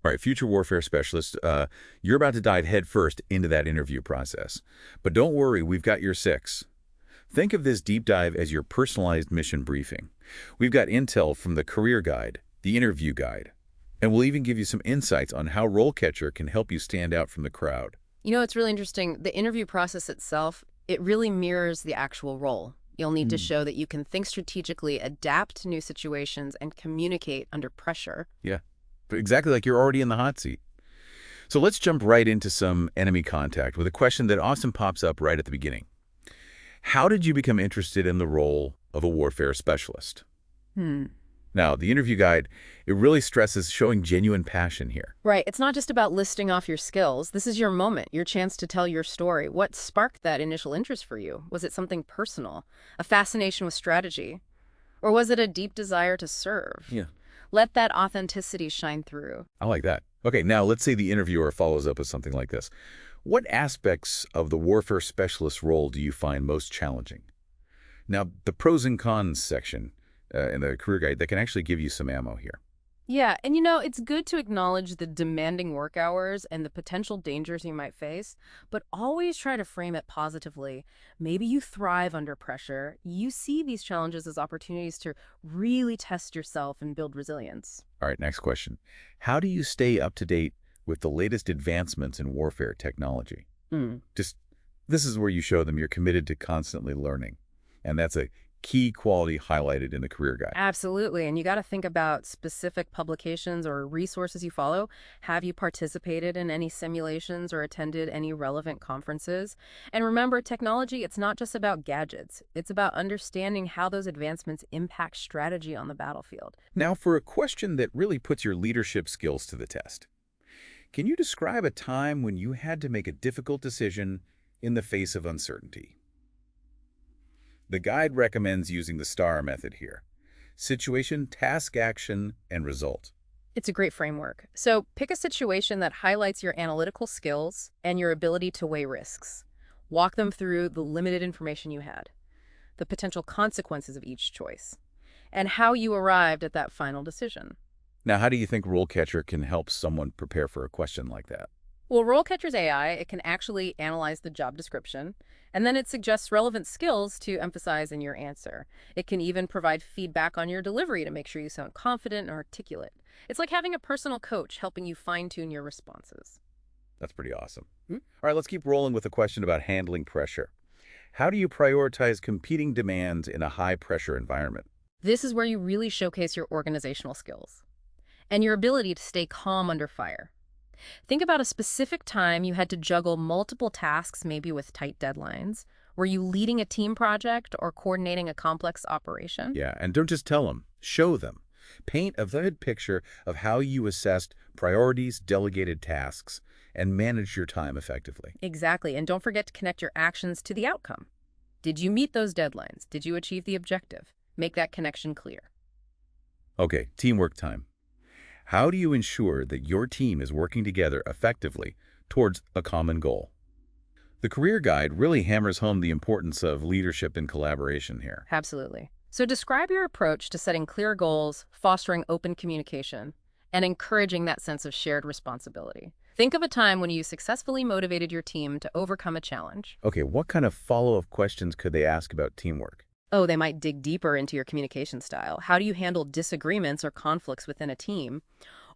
All right, future warfare specialist, you're about to dive headfirst into that interview process. But don't worry, we've got your six. Think of this deep dive as your personalized mission briefing. We've got intel from the career guide, the interview guide, and we'll even give you some insights on how RoleCatcher can help you stand out from the crowd. You know, it's really interesting. The interview process itself, it really mirrors the actual role. You'll need to Hmm. show that you can think strategically, adapt to new situations, and communicate under pressure. Yeah, exactly like you're already in the hot seat. So let's jump right into some enemy contact with a question that often pops up right at the beginning. How did you become interested in the role of a warfare specialist? Hmm. Now, the interview guide, it really stresses showing genuine passion here. Right. It's not just about listing off your skills. This is your moment, your chance to tell your story. What sparked that initial interest for you? Was it something personal, a fascination with strategy, or was it a deep desire to serve? Yeah. Let that authenticity shine through. I like that. Okay, now let's say the interviewer follows up with something like this. What aspects of the warfare specialist role do you find most challenging? Now, the pros and cons section in the career guide, that can actually give you some ammo here. Yeah, and you know, it's good to acknowledge the demanding work hours and the potential dangers you might face, but always try to frame it positively. Maybe you thrive under pressure. You see these challenges as opportunities to really test yourself and build resilience. All right, next question. How do you stay up to date with the latest advancements in warfare technology? Mm. Just, this is where you show them you're committed to constantly learning. And that's a key quality highlighted in the career guide. Absolutely. And you got to think about specific publications or resources you follow. Have you participated in any simulations or attended any relevant conferences? And remember, technology, it's not just about gadgets. It's about understanding how those advancements impact strategy on the battlefield. Now, for a question that really puts your leadership skills to the test. Can you describe a time when you had to make a difficult decision in the face of uncertainty? The guide recommends using the STAR method here: situation, task, action, and result. It's a great framework. So pick a situation that highlights your analytical skills and your ability to weigh risks. Walk them through the limited information you had, the potential consequences of each choice, and how you arrived at that final decision. Now, how do you think RoleCatcher can help someone prepare for a question like that? Well, RoleCatcher's AI, it can actually analyze the job description, and then it suggests relevant skills to emphasize in your answer. It can even provide feedback on your delivery to make sure you sound confident and articulate. It's like having a personal coach helping you fine-tune your responses. That's pretty awesome. All right, let's keep rolling with a question about handling pressure. How do you prioritize competing demands in a high-pressure environment? This is where you really showcase your organizational skills and your ability to stay calm under fire. Think about a specific time you had to juggle multiple tasks, maybe with tight deadlines. Were you leading a team project or coordinating a complex operation? Yeah, and don't just tell them, show them. Paint a vivid picture of how you assessed priorities, delegated tasks, and managed your time effectively. Exactly, and don't forget to connect your actions to the outcome. Did you meet those deadlines? Did you achieve the objective? Make that connection clear. Okay, teamwork time. How do you ensure that your team is working together effectively towards a common goal? The career guide really hammers home the importance of leadership and collaboration here. Absolutely. So describe your approach to setting clear goals, fostering open communication, and encouraging that sense of shared responsibility. Think of a time when you successfully motivated your team to overcome a challenge. Okay, what kind of follow-up questions could they ask about teamwork? Oh, they might dig deeper into your communication style. How do you handle disagreements or conflicts within a team?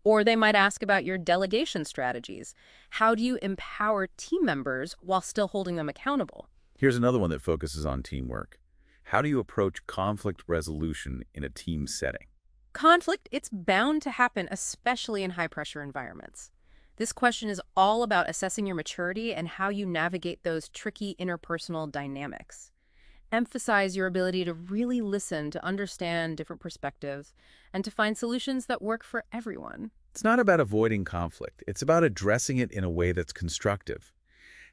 Or they might ask about your delegation strategies. How do you empower team members while still holding them accountable? Here's another one that focuses on teamwork. How do you approach conflict resolution in a team setting? Conflict, it's bound to happen, especially in high-pressure environments. This question is all about assessing your maturity and how you navigate those tricky interpersonal dynamics. Emphasize your ability to really listen, to understand different perspectives, and to find solutions that work for everyone. It's not about avoiding conflict. It's about addressing it in a way that's constructive.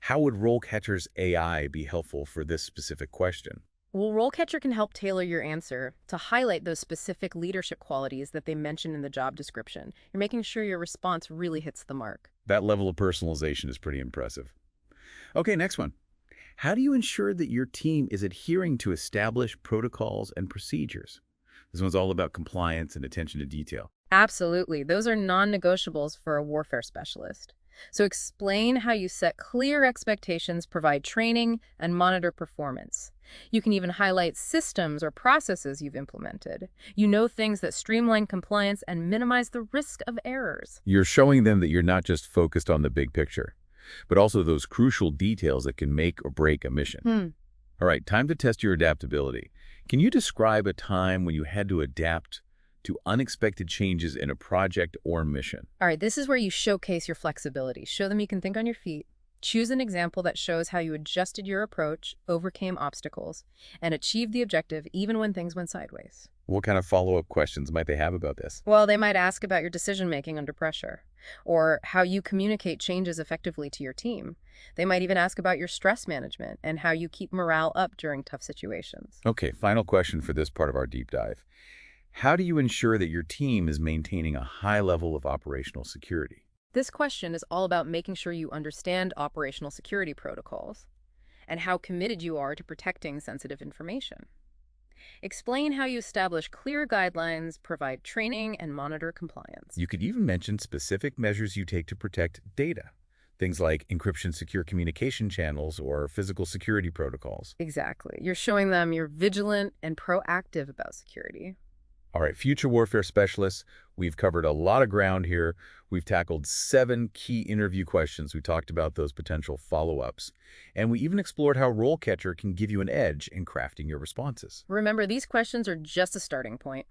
How would RoleCatcher's AI be helpful for this specific question? Well, RoleCatcher can help tailor your answer to highlight those specific leadership qualities that they mention in the job description. You're making sure your response really hits the mark. That level of personalization is pretty impressive. Okay, next one. How do you ensure that your team is adhering to established protocols and procedures? This one's all about compliance and attention to detail. Absolutely. Those are non-negotiables for a warfare specialist. So explain how you set clear expectations, provide training, and monitor performance. You can even highlight systems or processes you've implemented. You know things that streamline compliance and minimize the risk of errors. You're showing them that you're not just focused on the big picture, but also those crucial details that can make or break a mission. All right, time to test your adaptability. Can you describe a time when you had to adapt to unexpected changes in a project or mission? All right, this is where you showcase your flexibility. Show them you can think on your feet. Choose an example that shows how you adjusted your approach, overcame obstacles, and achieved the objective even when things went sideways. What kind of follow-up questions might they have about this? Well, they might ask about your decision-making under pressure, or how you communicate changes effectively to your team. They might even ask about your stress management and how you keep morale up during tough situations. Okay, final question for this part of our deep dive. How do you ensure that your team is maintaining a high level of operational security? This question is all about making sure you understand operational security protocols and how committed you are to protecting sensitive information. Explain how you establish clear guidelines, provide training, and monitor compliance. You could even mention specific measures you take to protect data. Things like encryption secure communication channels or physical security protocols. Exactly. You're showing them you're vigilant and proactive about security. All right, future warfare specialists, we've covered a lot of ground here. We've tackled 7 key interview questions. We talked about those potential follow-ups. And we even explored how RoleCatcher can give you an edge in crafting your responses. Remember, these questions are just a starting point.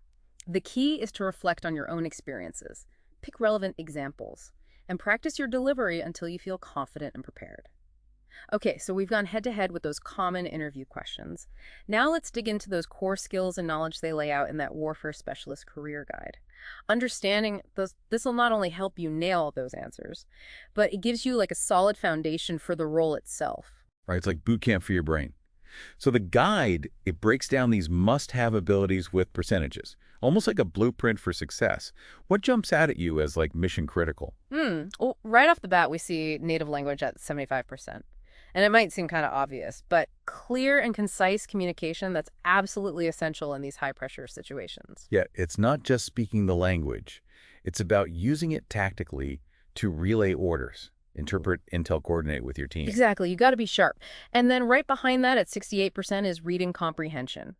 The key is to reflect on your own experiences, pick relevant examples, and practice your delivery until you feel confident and prepared. Okay, so we've gone head-to-head with those common interview questions. Now let's dig into those core skills and knowledge they lay out in that Warfare Specialist Career Guide. Understanding this will not only help you nail those answers, but it gives you like a solid foundation for the role itself. Right, it's like boot camp for your brain. So the guide, it breaks down these must-have abilities with percentages, almost like a blueprint for success. What jumps out at you as like mission critical? Well, right off the bat, we see native language at 75%. And it might seem kind of obvious, but clear and concise communication, that's absolutely essential in these high-pressure situations. Yeah, it's not just speaking the language. It's about using it tactically to relay orders, interpret, intel, coordinate with your team. Exactly. You got to be sharp. And then right behind that at 68% is reading comprehension.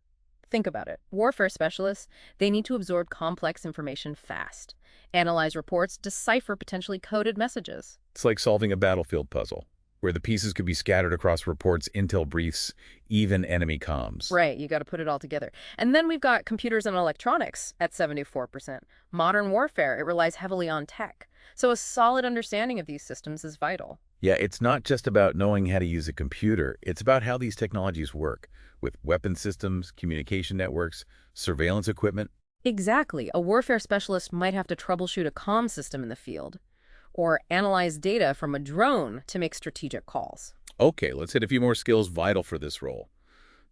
Think about it. Warfare specialists, they need to absorb complex information fast, analyze reports, decipher potentially coded messages. It's like solving a battlefield puzzle, where the pieces could be scattered across reports, intel briefs, even enemy comms. Right, you got to put it all together. And then we've got computers and electronics at 74%. Modern warfare, it relies heavily on tech. So a solid understanding of these systems is vital. Yeah, it's not just about knowing how to use a computer. It's about how these technologies work, with weapon systems, communication networks, surveillance equipment. Exactly. A warfare specialist might have to troubleshoot a comm system in the field, or analyze data from a drone to make strategic calls. Okay, let's hit a few more skills vital for this role.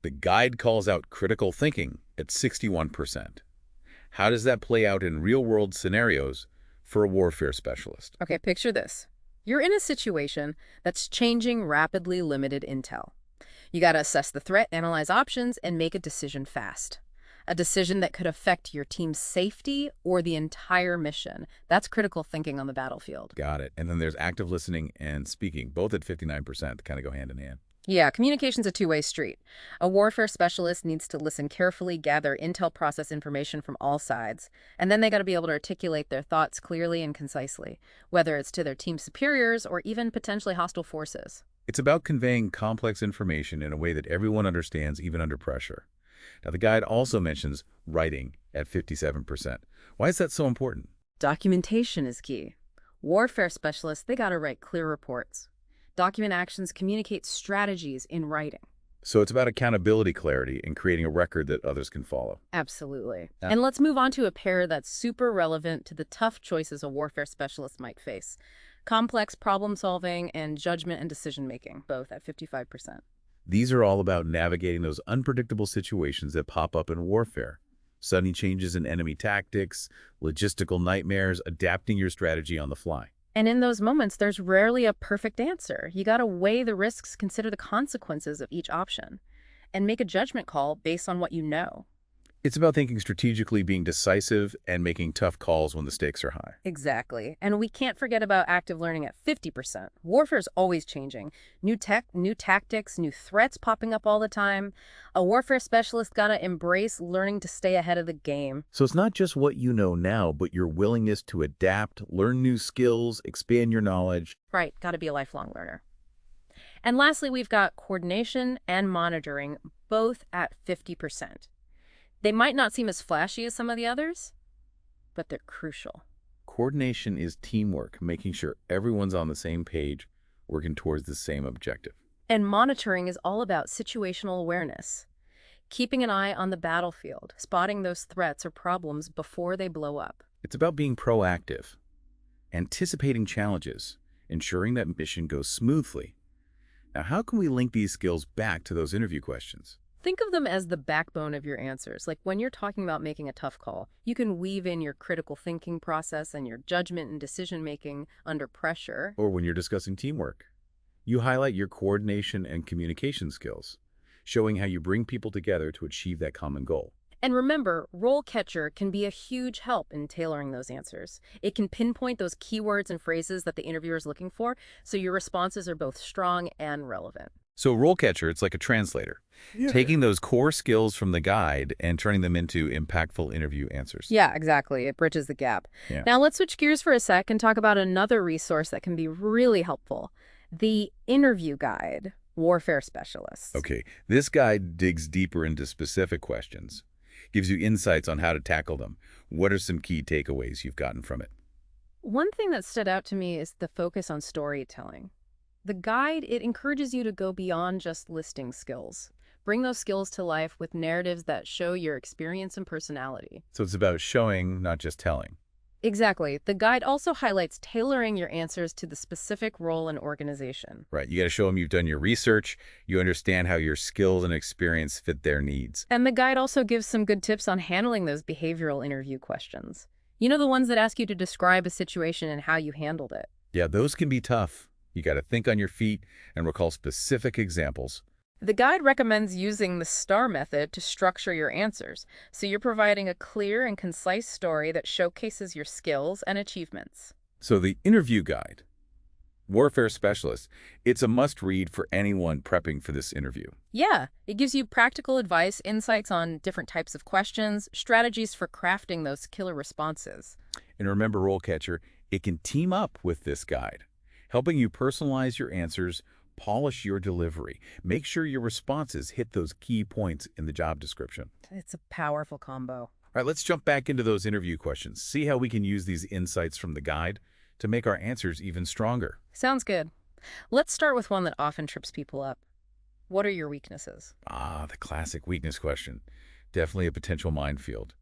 The guide calls out critical thinking at 61%. How does that play out in real-world scenarios for a warfare specialist? Okay, picture this. You're in a situation that's changing rapidly limited intel. You got to assess the threat, analyze options, and make a decision fast. A decision that could affect your team's safety or the entire mission. That's critical thinking on the battlefield. Got it. And then there's active listening and speaking, both at 59%, kind of go hand in hand. Yeah, communication's a two-way street. A warfare specialist needs to listen carefully, gather intel, process information from all sides, and then they got to be able to articulate their thoughts clearly and concisely, whether it's to their team superiors or even potentially hostile forces. It's about conveying complex information in a way that everyone understands, even under pressure. Now, the guide also mentions writing at 57%. Why is that so important? Documentation is key. Warfare specialists, they got to write clear reports. Document actions, communicate strategies in writing. So it's about accountability, clarity, and creating a record that others can follow. Absolutely. Yeah. And let's move on to a pair that's super relevant to the tough choices a warfare specialist might face. Complex problem solving and judgment and decision making, both at 55%. These are all about navigating those unpredictable situations that pop up in warfare. Sudden changes in enemy tactics, logistical nightmares, adapting your strategy on the fly. And in those moments, there's rarely a perfect answer. You got to weigh the risks, consider the consequences of each option, and make a judgment call based on what you know. It's about thinking strategically, being decisive, and making tough calls when the stakes are high. Exactly. And we can't forget about active learning at 50%. Warfare is always changing. New tech, new tactics, new threats popping up all the time. A warfare specialist gotta embrace learning to stay ahead of the game. So it's not just what you know now, but your willingness to adapt, learn new skills, expand your knowledge. Right, gotta be a lifelong learner. And lastly, we've got coordination and monitoring, both at 50%. They might not seem as flashy as some of the others, but they're crucial. Coordination is teamwork, making sure everyone's on the same page, working towards the same objective. And monitoring is all about situational awareness, keeping an eye on the battlefield, spotting those threats or problems before they blow up. It's about being proactive, anticipating challenges, ensuring that mission goes smoothly. Now, how can we link these skills back to those interview questions? Think of them as the backbone of your answers. Like when you're talking about making a tough call, you can weave in your critical thinking process and your judgment and decision-making under pressure. Or when you're discussing teamwork, you highlight your coordination and communication skills, showing how you bring people together to achieve that common goal. And remember, RoleCatcher can be a huge help in tailoring those answers. It can pinpoint those keywords and phrases that the interviewer is looking for, so your responses are both strong and relevant. So RoleCatcher, it's like a translator, taking those core skills from the guide and turning them into impactful interview answers. Yeah, exactly. It bridges the gap. Yeah. Now let's switch gears for a sec and talk about another resource that can be really helpful. The Interview Guide, Warfare Specialists. Okay, this guide digs deeper into specific questions, gives you insights on how to tackle them. What are some key takeaways you've gotten from it? One thing that stood out to me is the focus on storytelling. The guide, it encourages you to go beyond just listing skills. Bring those skills to life with narratives that show your experience and personality. So it's about showing, not just telling. Exactly. The guide also highlights tailoring your answers to the specific role and organization. Right, you got to show them you've done your research, you understand how your skills and experience fit their needs. And the guide also gives some good tips on handling those behavioral interview questions. You know, the ones that ask you to describe a situation and how you handled it. Yeah, those can be tough. You got to think on your feet and recall specific examples. The guide recommends using the STAR method to structure your answers, so you're providing a clear and concise story that showcases your skills and achievements. So the interview guide, Warfare Specialist, it's a must-read for anyone prepping for this interview. Yeah, it gives you practical advice, insights on different types of questions, strategies for crafting those killer responses. And remember, RoleCatcher, it can team up with this guide, helping you personalize your answers, polish your delivery, make sure your responses hit those key points in the job description. It's a powerful combo. All right, let's jump back into those interview questions. See how we can use these insights from the guide to make our answers even stronger. Sounds good. Let's start with one that often trips people up. What are your weaknesses? Ah, the classic weakness question. Definitely a potential minefield.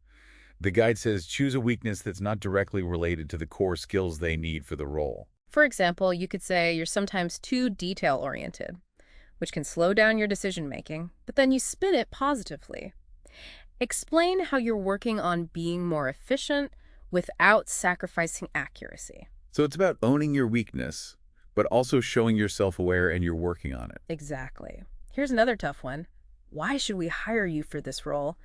The guide says choose a weakness that's not directly related to the core skills they need for the role. For example, you could say you're sometimes too detail-oriented, which can slow down your decision-making, but then you spin it positively. Explain how you're working on being more efficient without sacrificing accuracy. So it's about owning your weakness, but also showing you're self-aware and you're working on it. Exactly. Here's another tough one. Why should we hire you for this role?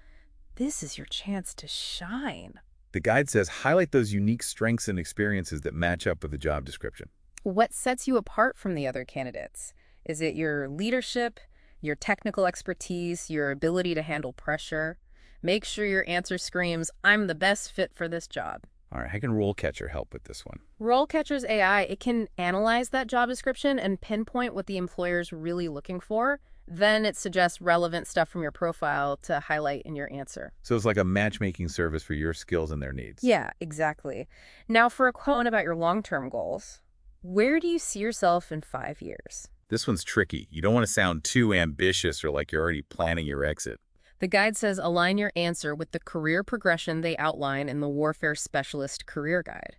This is your chance to shine. The guide says highlight those unique strengths and experiences that match up with the job description. What sets you apart from the other candidates? Is it your leadership, your technical expertise, your ability to handle pressure? Make sure your answer screams, I'm the best fit for this job. All right, how can RoleCatcher help with this one? RoleCatcher's AI, it can analyze that job description and pinpoint what the employer's really looking for. Then it suggests relevant stuff from your profile to highlight in your answer. So it's like a matchmaking service for your skills and their needs. Yeah, exactly. Now for a quote about your long-term goals. Where do you see yourself in 5 years? This one's tricky. You don't want to sound too ambitious or like you're already planning your exit. The guide says align your answer with the career progression they outline in the Warfare Specialist Career Guide.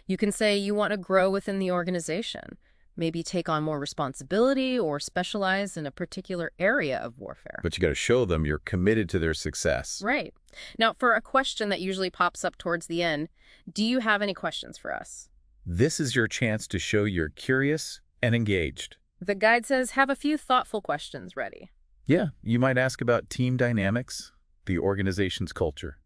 You can say you want to grow within the organization, maybe take on more responsibility or specialize in a particular area of warfare. But you got to show them you're committed to their success. Right. Now, for a question that usually pops up towards the end, do you have any questions for us? This is your chance to show you're curious and engaged. The guide says have a few thoughtful questions ready. Yeah, you might ask about team dynamics, the organization's culture,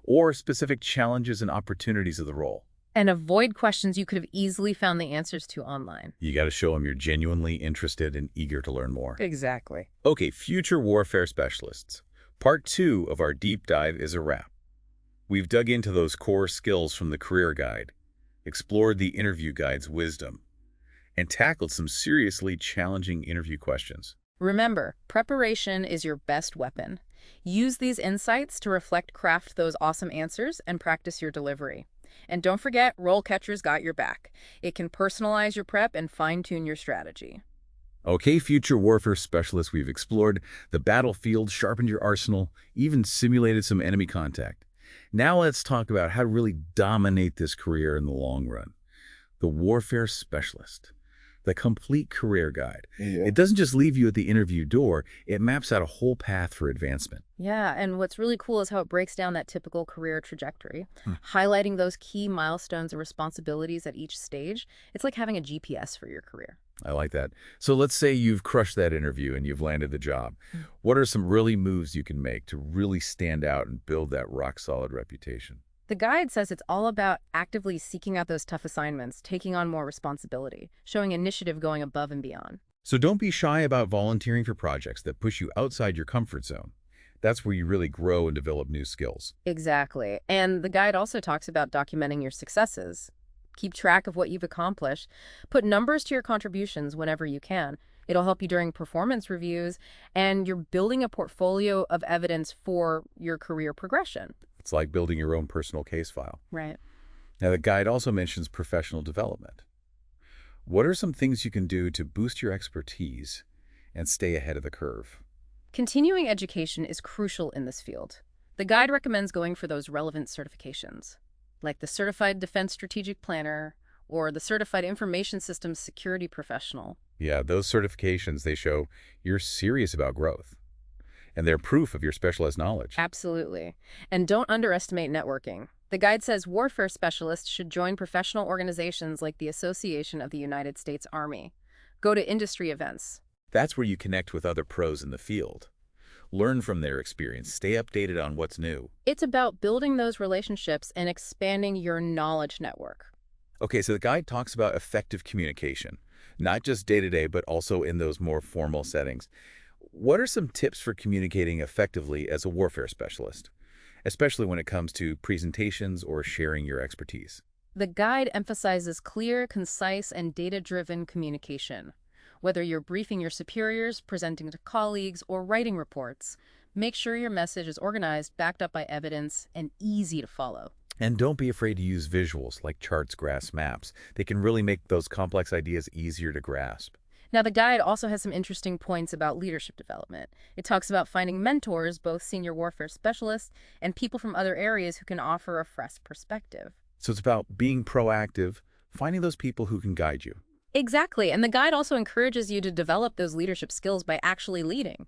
or specific challenges and opportunities of the role. And avoid questions you could have easily found the answers to online. You got to show them you're genuinely interested and eager to learn more. Exactly. Okay, future warfare specialists. Part 2 of our deep dive is a wrap. We've dug into those core skills from the career guide, explored the interview guide's wisdom, and tackled some seriously challenging interview questions. Remember, preparation is your best weapon. Use these insights to craft those awesome answers and practice your delivery. And don't forget, RoleCatcher's got your back. It can personalize your prep and fine-tune your strategy. Okay, future warfare specialists, we've explored the battlefield, sharpened your arsenal, even simulated some enemy contact. Now let's talk about how to really dominate this career in the long run. The warfare specialist. The complete career guide. Yeah. It doesn't just leave you at the interview door, it maps out a whole path for advancement. Yeah, and what's really cool is how it breaks down that typical career trajectory, highlighting those key milestones and responsibilities at each stage. It's like having a GPS for your career. I like that. So let's say you've crushed that interview and you've landed the job. What are some really moves you can make to really stand out and build that rock-solid reputation? The guide says it's all about actively seeking out those tough assignments, taking on more responsibility, showing initiative going above and beyond. So don't be shy about volunteering for projects that push you outside your comfort zone. That's where you really grow and develop new skills. Exactly. And the guide also talks about documenting your successes. Keep track of what you've accomplished. Put numbers to your contributions whenever you can. It'll help you during performance reviews, and you're building a portfolio of evidence for your career progression. It's like building your own personal case file. Right. Now, the guide also mentions professional development. What are some things you can do to boost your expertise and stay ahead of the curve? Continuing education is crucial in this field. The guide recommends going for those relevant certifications, like the Certified Defense Strategic Planner or the Certified Information Systems Security Professional. Yeah, those certifications, they show you're serious about growth. And they're proof of your specialized knowledge. Absolutely. And don't underestimate networking. The guide says warfare specialists should join professional organizations like the Association of the United States Army. Go to industry events. That's where you connect with other pros in the field. Learn from their experience. Stay updated on what's new. It's about building those relationships and expanding your knowledge network. Okay, so the guide talks about effective communication, not just day-to-day, but also in those more formal settings. What are some tips for communicating effectively as a warfare specialist, especially when it comes to presentations or sharing your expertise? The guide emphasizes clear, concise, and data-driven communication. Whether you're briefing your superiors, presenting to colleagues, or writing reports, make sure your message is organized, backed up by evidence, and easy to follow. And don't be afraid to use visuals like charts, graphs, maps. They can really make those complex ideas easier to grasp. Now, the guide also has some interesting points about leadership development. It talks about finding mentors, both senior warfare specialists and people from other areas who can offer a fresh perspective. So it's about being proactive, finding those people who can guide you. Exactly, and the guide also encourages you to develop those leadership skills by actually leading.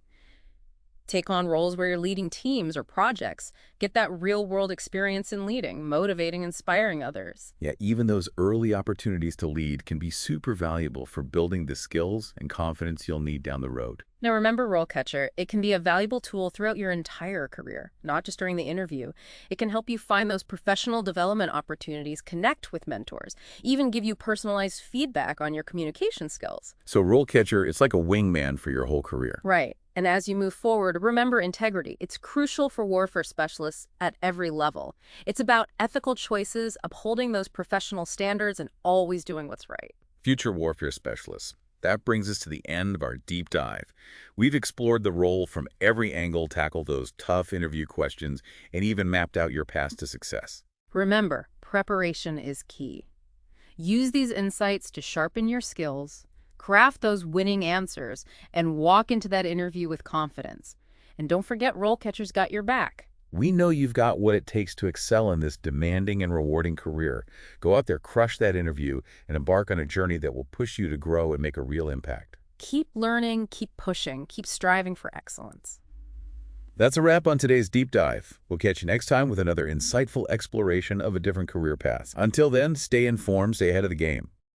Take on roles where you're leading teams or projects. Get that real-world experience in leading, motivating, inspiring others. Yeah, even those early opportunities to lead can be super valuable for building the skills and confidence you'll need down the road. Now remember, RoleCatcher, it can be a valuable tool throughout your entire career, not just during the interview. It can help you find those professional development opportunities, connect with mentors, even give you personalized feedback on your communication skills. So RoleCatcher, it's like a wingman for your whole career. Right. And as you move forward, remember integrity. It's crucial for warfare specialists at every level. It's about ethical choices, upholding those professional standards, and always doing what's right. Future warfare specialists. That brings us to the end of our deep dive. We've explored the role from every angle, tackled those tough interview questions, and even mapped out your path to success. Remember, preparation is key. Use these insights to sharpen your skills, craft those winning answers, and walk into that interview with confidence. And don't forget, RoleCatcher's got your back. We know you've got what it takes to excel in this demanding and rewarding career. Go out there, crush that interview, and embark on a journey that will push you to grow and make a real impact. Keep learning, keep pushing, keep striving for excellence. That's a wrap on today's deep dive. We'll catch you next time with another insightful exploration of a different career path. Until then, stay informed, stay ahead of the game.